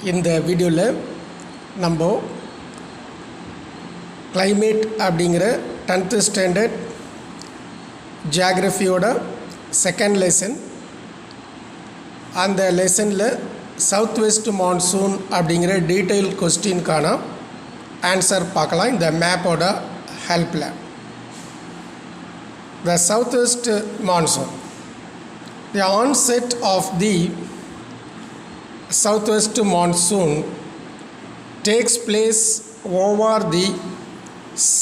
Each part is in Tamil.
இந்த வீடியோவில் நம்ம climate அப்படிங்கிற 10th ஸ்டாண்டர்ட் ஜியாகிரஃபியோட செகண்ட் லெசன். அந்த லெசனில் சவுத் வெஸ்ட் மான்சூன் அப்படிங்கிற டீட்டெயில் கொஸ்டின்கான ஆன்சர் பார்க்கலாம் இந்த மேப்போட ஹெல்ப்பில். The southwest monsoon. The onset of the southwest monsoon takes place over the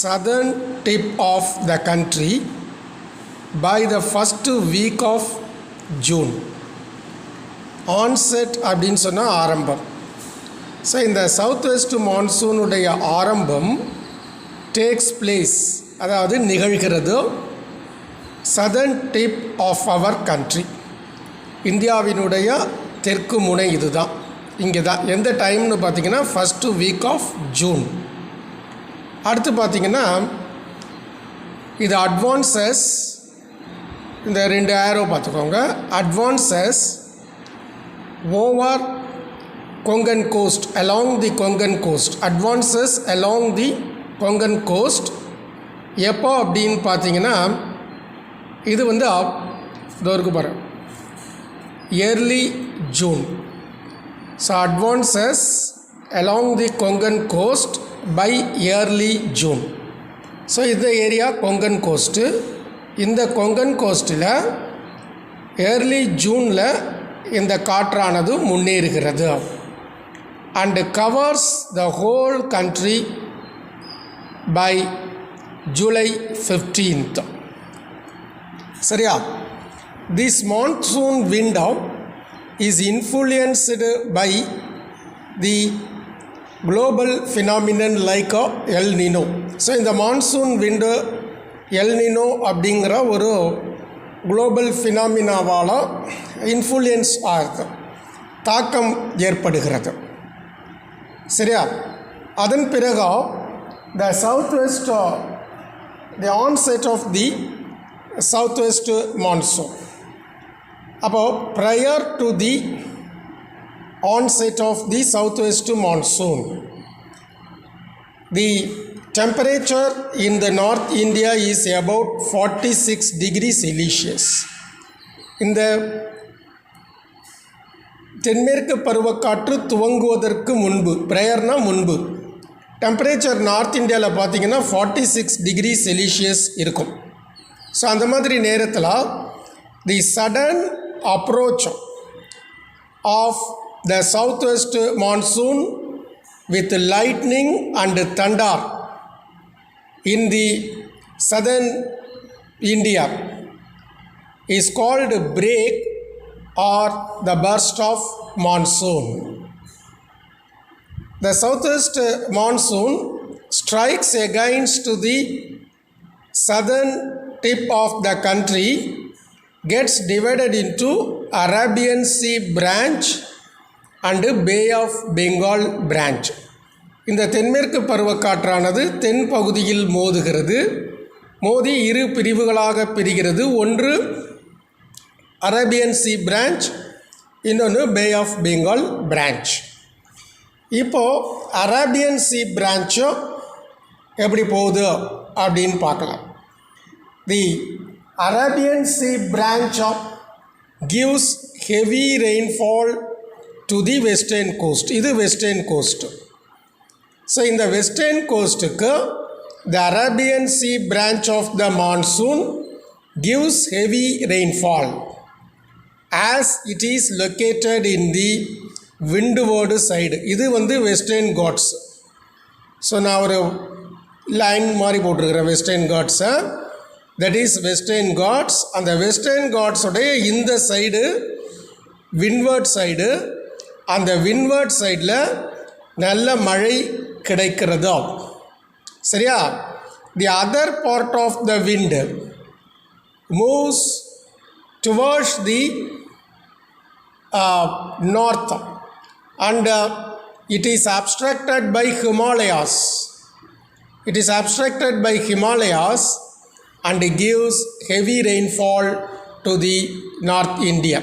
southern tip of the country by the first week of June. Onset அப்படின்னு சொன்னால் ஆரம்பம். ஸோ இந்த சவுத் வெஸ்ட் மான்சூனுடைய ஆரம்பம் டேக்ஸ் பிளேஸ், அதாவது நிகழ்கிறது southern tip of our country, இந்தியாவினுடைய தெற்கு முனை இதுதான், இங்கே தான். எந்த டைம்னு பார்த்திங்கன்னா ஃபஸ்ட்டு வீக் ஆஃப் ஜூன். அடுத்து பார்த்திங்கன்னா இது அட்வான்சஸ், இந்த ரெண்டு ஏரோ பார்த்துக்கோங்க, advances over Konkan coast, along the Konkan coast, advances along the Konkan coast. எப்போ அப்படின்னு பார்த்தீங்கன்னா இது வந்து இதோருக்கு பாரு early June. So advances along the Konkan coast by early June. So இந்த ஏரியா கொங்கன் கோஸ்ட்டு. இந்த கொங்கன் கோஸ்ட்டில் ஏர்லி ஜூனில் இந்த காற்றானது முன்னேறுகிறது and covers the whole country by July 15th. சரியா? This monsoon window is influenced by the global phenomenon like El Nino. So இந்த மான்சூன் விண்டோ எல் நினோ அப்படிங்கிற ஒரு குளோபல் ஃபினாமினாவால் இன்ஃப்ளூயன்ஸ் ஆகுது, தாக்கம் ஏற்படுகிறது. சரியா? அதன் பிறகு the south west, the onset of the south west monsoon. அப்போது prior to the onset of the southwest monsoon, the temperature in the North India is about 46 degrees Celsius. இந்த தென்மேற்கு பருவக்காற்று துவங்குவதற்கு முன்பு, ப்ரையர்னா முன்பு, டெம்பரேச்சர் நார்த் இந்தியாவில் பார்த்தீங்கன்னா 46 டிகிரி செல்சியஸ் இருக்கும். ஸோ அந்த மாதிரி நேரத்தில் the sudden approach of the southwest monsoon with lightning and thunder in the southern India is called break or the burst of monsoon. The southwest monsoon strikes against the southern tip of the country, gets divided into Arabian Sea branch and bay of Bengal branch. இந்த தென்மேற்கு பருவக்காற்றானது தென் பகுதியில் மோதுகிறது, மோதி இரு பிரிவுகளாக பிரிகிறது. ஒன்று அரேபியன் சி பிரான்ச், இன்னொன்று பே ஆஃப் பெங்கால் பிரான்ச். இப்போது அரேபியன் சி பிரான்ச்சும் எப்படி போகுது அப்படின்னு பார்க்கலாம். The Arabian sea branch gives heavy rainfall to the western coast. இது western coast. ஸோ இந்த western coastக்கு the Arabian Sea branch of the monsoon gives heavy rainfall as it is located in the windward side. இது வந்து western Ghats. ஸோ நான் ஒரு லைன் மாதிரி போட்டிருக்கிறேன் western Ghats. that is western Ghats. அந்த western Ghats உடைய இந்த சைடு windward சைடு, அந்த விண்வர்ட் சைடில் நல்ல மழை கிடைக்கிறது. சரியா? The other part of the wind moves towards the north and it is obstructed by Himalayas. It is obstructed by Himalayas and gives heavy rainfall to the north India.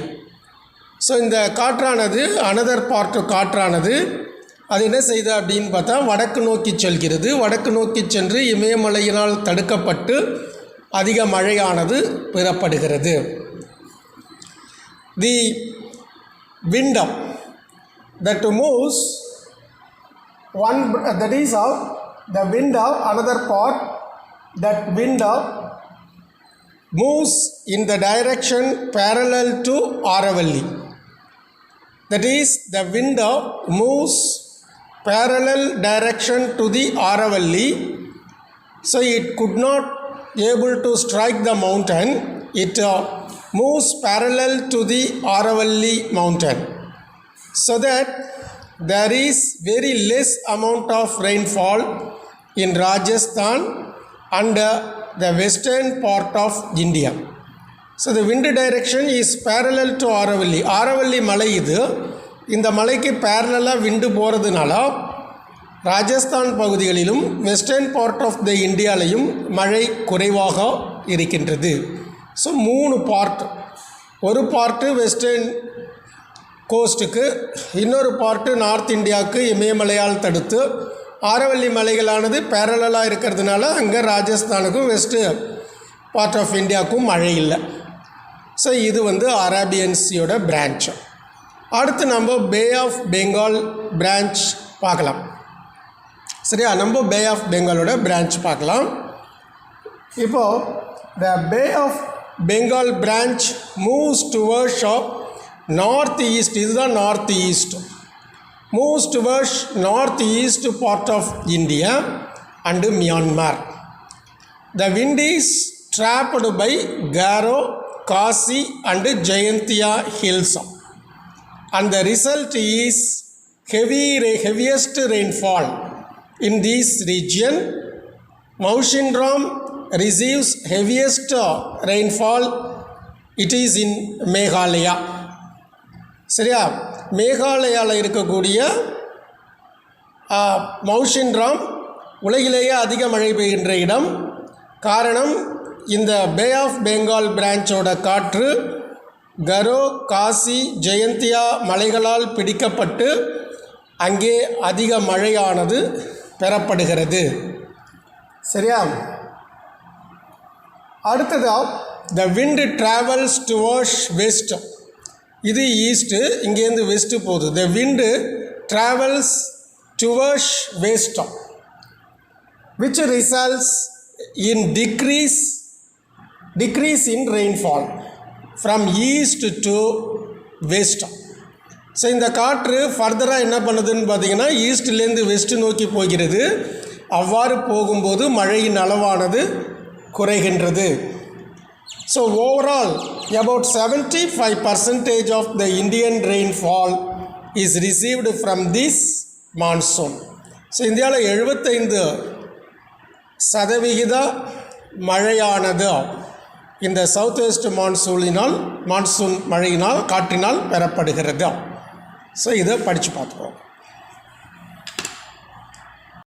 So இந்த காற்றானது அனதர் பார்ட் காற்றானது அது என்ன செய்யுது அப்படின்னு பார்த்தா வடக்கு நோக்கி செல்கிறது. வடக்கு நோக்கி சென்று இமயமலையினால் தடுக்கப்பட்டு அதிக மழையானது பெறப்படுகிறது. தி wind that moves one, that is of the wind of another part, that wind moves in the direction parallel to Aravalli. That is, the wind moves parallel direction to the Aravalli, so it could not able to strike the mountain. It moves parallel to the Aravalli mountain, so that there is very less amount of rainfall in Rajasthan and the western part of India. So the wind direction is parallel to Aravalli. Aravalli மலை இது. இந்த மலைக்கு பேரலாக விண்டு போகிறதுனால ராஜஸ்தான் பகுதிகளிலும் வெஸ்டர்ன் பார்ட் ஆஃப் த இந்தியாலையும் மழை குறைவாக இருக்கின்றது. ஸோ 3 பார்ட், ஒரு பார்ட்டு வெஸ்டர்ன் கோஸ்ட்டுக்கு, இன்னொரு பார்ட்டு நார்த் இந்தியாவுக்கு இமயமலையால் தடுத்து, ஆரவல்லி மலைகளானது பேரலாக இருக்கிறதுனால அங்கே ராஜஸ்தானுக்கும் வெஸ்ட்டு பார்ட் ஆஃப் இந்தியாவுக்கும் மழை இல்லை. ஸோ இது அரேபியன் சீயோட பிரான்ச். அடுத்து நம்ம பே ஆஃப் பெங்கால் பிரான்ச் பார்க்கலாம். சரியா, நம்ம பே ஆஃப் பெங்காலோட பிரான்ச் பார்க்கலாம். இப்போது the bay of Bengal branch moves towards of north east, இதுதான் north east, moves towards north east part of India and Myanmar. The wind is trapped by Garo, Khasi and Jayantia hills, and the result is heaviest rainfall in this region. Mawsynram receives heaviest rainfall, it is in Meghalaya. சரியா, மேகாலயாவில் இருக்கக்கூடிய மௌசின்ராம் உலகிலேயே அதிக மழை பெய்கின்ற இடம். காரணம், இந்த பே ஆஃப் பெங்கால் பிரான்ச்சோட காற்று கரோ, காசி, ஜெயந்தியா மலைகளால் பிடிக்கப்பட்டு அங்கே அதிக மழையானது பெறப்படுகிறது. சரியா, அடுத்ததாக த wind travels towards west, இது ஈஸ்ட்டு, இங்கேருந்து வெஸ்ட்டு போகுது. த wind travels towards west, which results in decrease in rainfall from east to west. So இந்த காற்று ஃபர்தராக என்ன பண்ணுதுன்னு பார்த்தீங்கன்னா ஈஸ்ட்லேருந்து வெஸ்ட்டு நோக்கி போகிறது. அவ்வாறு போகும்போது மழையின் அளவானது குறைகின்றது. So overall about 75% of the Indian rainfall is received from this monsoon. So இந்தியாவில் 75% மழையானது இந்த சவுத் வெஸ்ட் மான்சூன் மழையினால் காற்றினால் பெறப்படுகிறது. ஸோ இதை படித்து பார்த்துக்கோங்க.